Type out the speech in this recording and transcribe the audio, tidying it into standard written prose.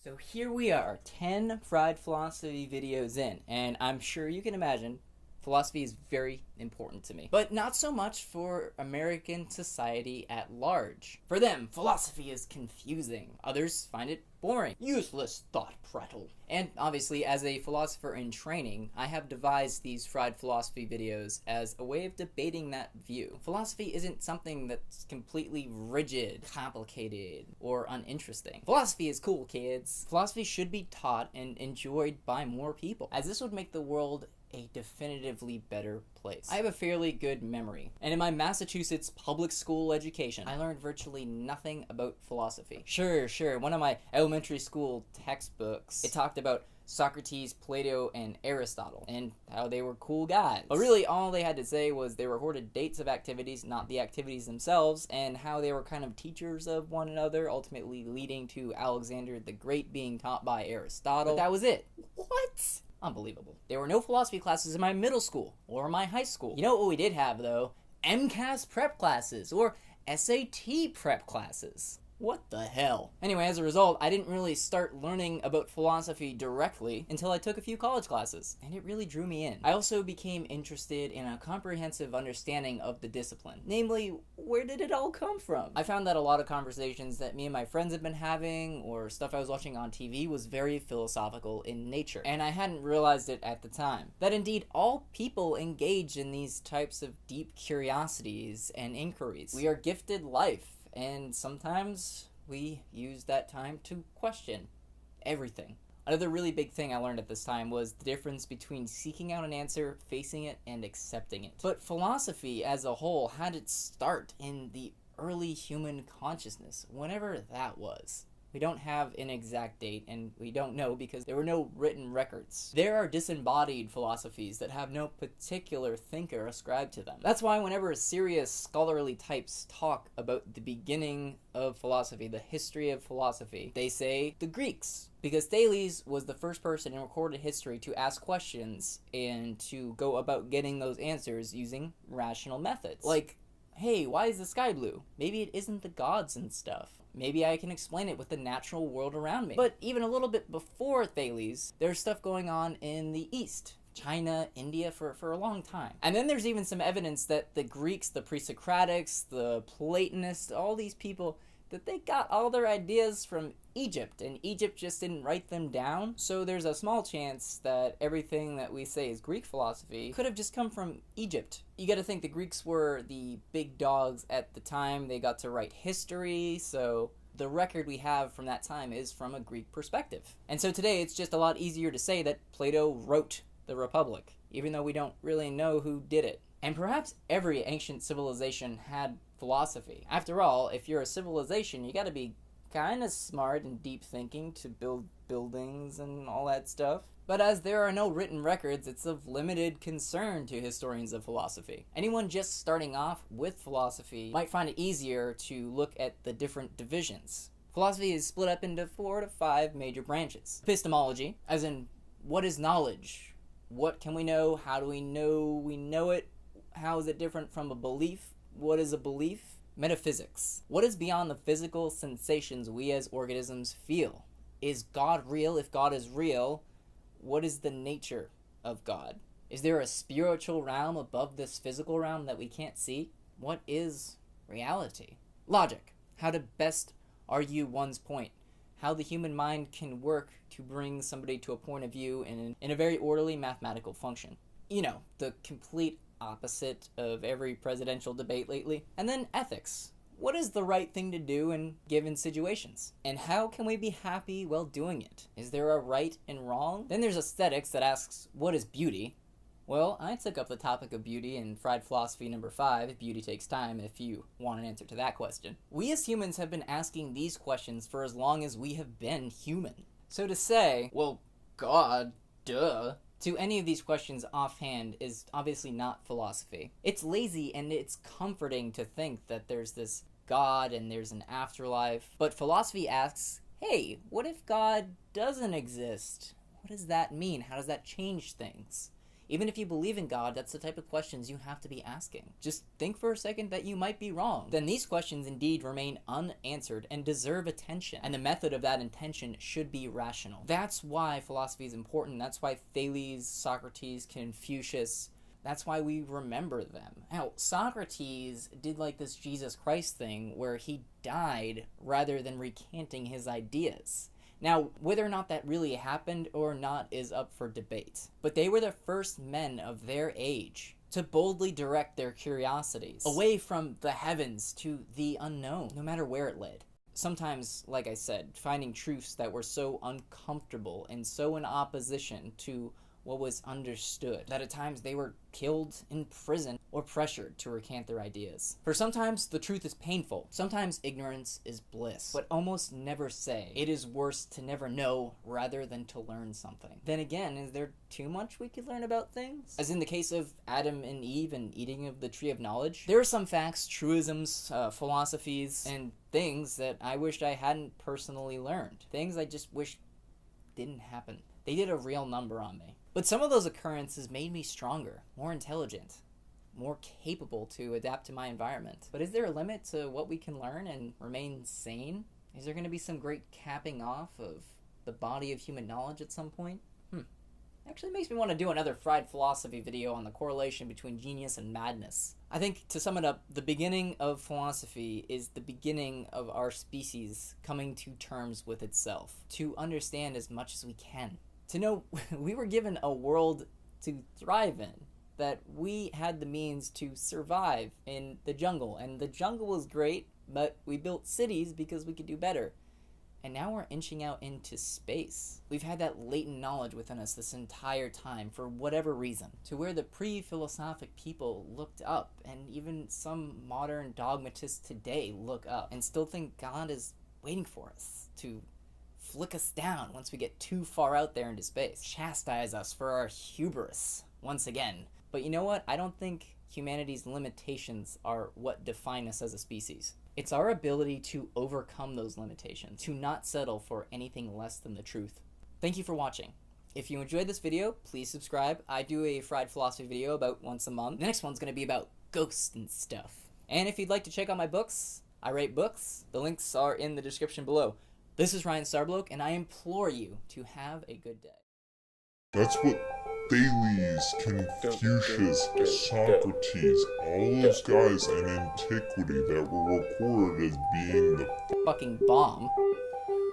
So here we are, 10 fried philosophy videos in, and I'm sure you can imagine philosophy is very important to me. But not so much for American society at large. For them, philosophy is confusing. Others find it boring, useless thought prattle. And obviously, as a philosopher in training, I have devised these fried philosophy videos as a way of debating that view. Philosophy isn't something that's completely rigid, complicated, or uninteresting. Philosophy is cool, kids. Philosophy should be taught and enjoyed by more people, as this would make the world a definitively better place. I have a fairly good memory, and in my Massachusetts public school education, I learned virtually nothing about philosophy. Sure, one of my elementary school textbooks, it talked about Socrates, Plato, and Aristotle, and how they were cool guys. But really, all they had to say was they recorded dates of activities, not the activities themselves, and how they were kind of teachers of one another, ultimately leading to Alexander the Great being taught by Aristotle. But that was it. What? Unbelievable. There were no philosophy classes in my middle school or my high school. You know what we did have, though? MCAS prep classes or SAT prep classes. What the hell? Anyway, as a result, I didn't really start learning about philosophy directly until I took a few college classes, and it really drew me in. I also became interested in a comprehensive understanding of the discipline. Namely, where did it all come from? I found that a lot of conversations that me and my friends had been having, or stuff I was watching on TV, was very philosophical in nature, and I hadn't realized it at the time. That indeed, all people engage in these types of deep curiosities and inquiries. We are gifted life, and sometimes we use that time to question everything. Another really big thing I learned at this time was the difference between seeking out an answer, facing it, and accepting it. But philosophy as a whole had its start in the early human consciousness, whenever that was. We don't have an exact date, and we don't know because there were no written records. There are disembodied philosophies that have no particular thinker ascribed to them. That's why whenever serious scholarly types talk about the beginning of philosophy, the history of philosophy, they say the Greeks. Because Thales was the first person in recorded history to ask questions and to go about getting those answers using rational methods. Like, hey, why is the sky blue? Maybe it isn't the gods and stuff. Maybe I can explain it with the natural world around me. But even a little bit before Thales, there's stuff going on in the East. China, India, for a long time. And then there's even some evidence that the Greeks, the pre-Socratics, the Platonists, all these people, that they got all their ideas from Egypt, and Egypt just didn't write them down. So there's a small chance that everything that we say is Greek philosophy could have just come from Egypt. You gotta think the Greeks were the big dogs at the time. They got to write history, so the record we have from that time is from a Greek perspective. And so today it's just a lot easier to say that Plato wrote the Republic, even though we don't really know who did it. And perhaps every ancient civilization had philosophy. After all, if you're a civilization, you gotta be kind of smart and deep thinking to build buildings and all that stuff. But as there are no written records, it's of limited concern to historians of philosophy. Anyone just starting off with philosophy might find it easier to look at the different divisions. Philosophy is split up into 4 to 5 major branches. Epistemology, as in, what is knowledge? What can we know? How do we know it? How is it different from a belief? What is a belief? Metaphysics. What is beyond the physical sensations we as organisms feel? Is God real? If God is real, what is the nature of God? Is there a spiritual realm above this physical realm that we can't see? What is reality? Logic. How to best argue one's point. How the human mind can work to bring somebody to a point of view in a very orderly mathematical function. You know, the complete opposite of every presidential debate lately. And then ethics. What is the right thing to do in given situations? And how can we be happy while doing it? Is there a right and wrong? Then there's aesthetics that asks, what is beauty? Well, I took up the topic of beauty in Fried Philosophy number 5, Beauty Takes Time, if you want an answer to that question. We as humans have been asking these questions for as long as we have been human. So to say, well, God, duh, to any of these questions offhand is obviously not philosophy. It's lazy and it's comforting to think that there's this God and there's an afterlife. But philosophy asks, hey, what if God doesn't exist? What does that mean? How does that change things? Even if you believe in God, that's the type of questions you have to be asking. Just think for a second that you might be wrong. Then these questions indeed remain unanswered and deserve attention. And the method of that attention should be rational. That's why philosophy is important. That's why Thales, Socrates, Confucius, that's why we remember them. Now, Socrates did like this Jesus Christ thing where he died rather than recanting his ideas. Now, whether or not that really happened or not is up for debate. But they were the first men of their age to boldly direct their curiosities away from the heavens to the unknown, no matter where it led. Sometimes, like I said, finding truths that were so uncomfortable and so in opposition to what was understood, that at times they were killed in prison or pressured to recant their ideas. For sometimes the truth is painful, sometimes ignorance is bliss, but almost never say, it is worse to never know rather than to learn something. Then again, is there too much we could learn about things? As in the case of Adam and Eve and eating of the tree of knowledge, there are some facts, truisms, philosophies, and things that I wished I hadn't personally learned. Things I just wish didn't happen. They did a real number on me. But some of those occurrences made me stronger, more intelligent, more capable to adapt to my environment. But is there a limit to what we can learn and remain sane? Is there going to be some great capping off of the body of human knowledge at some point? Actually makes me want to do another fried philosophy video on the correlation between genius and madness. I think, to sum it up, the beginning of philosophy is the beginning of our species coming to terms with itself, to understand as much as we can. To know we were given a world to thrive in, that we had the means to survive in the jungle. And the jungle was great, but we built cities because we could do better. And now we're inching out into space. We've had that latent knowledge within us this entire time, for whatever reason, to where the pre-philosophic people looked up, and even some modern dogmatists today look up, and still think God is waiting for us to flick us down once we get too far out there into space. Chastise us for our hubris, once again. But you know what? I don't think humanity's limitations are what define us as a species. It's our ability to overcome those limitations, to not settle for anything less than the truth. Thank you for watching. If you enjoyed this video, please subscribe. I do a fried philosophy video about once a month. The next one's going to be about ghosts and stuff. And if you'd like to check out my books, I write books. The links are in the description below. This is Ryan Starbloke, and I implore you to have a good day. That's what Thales, Confucius, Socrates, all those guys in antiquity that were recorded as being the Fucking bomb.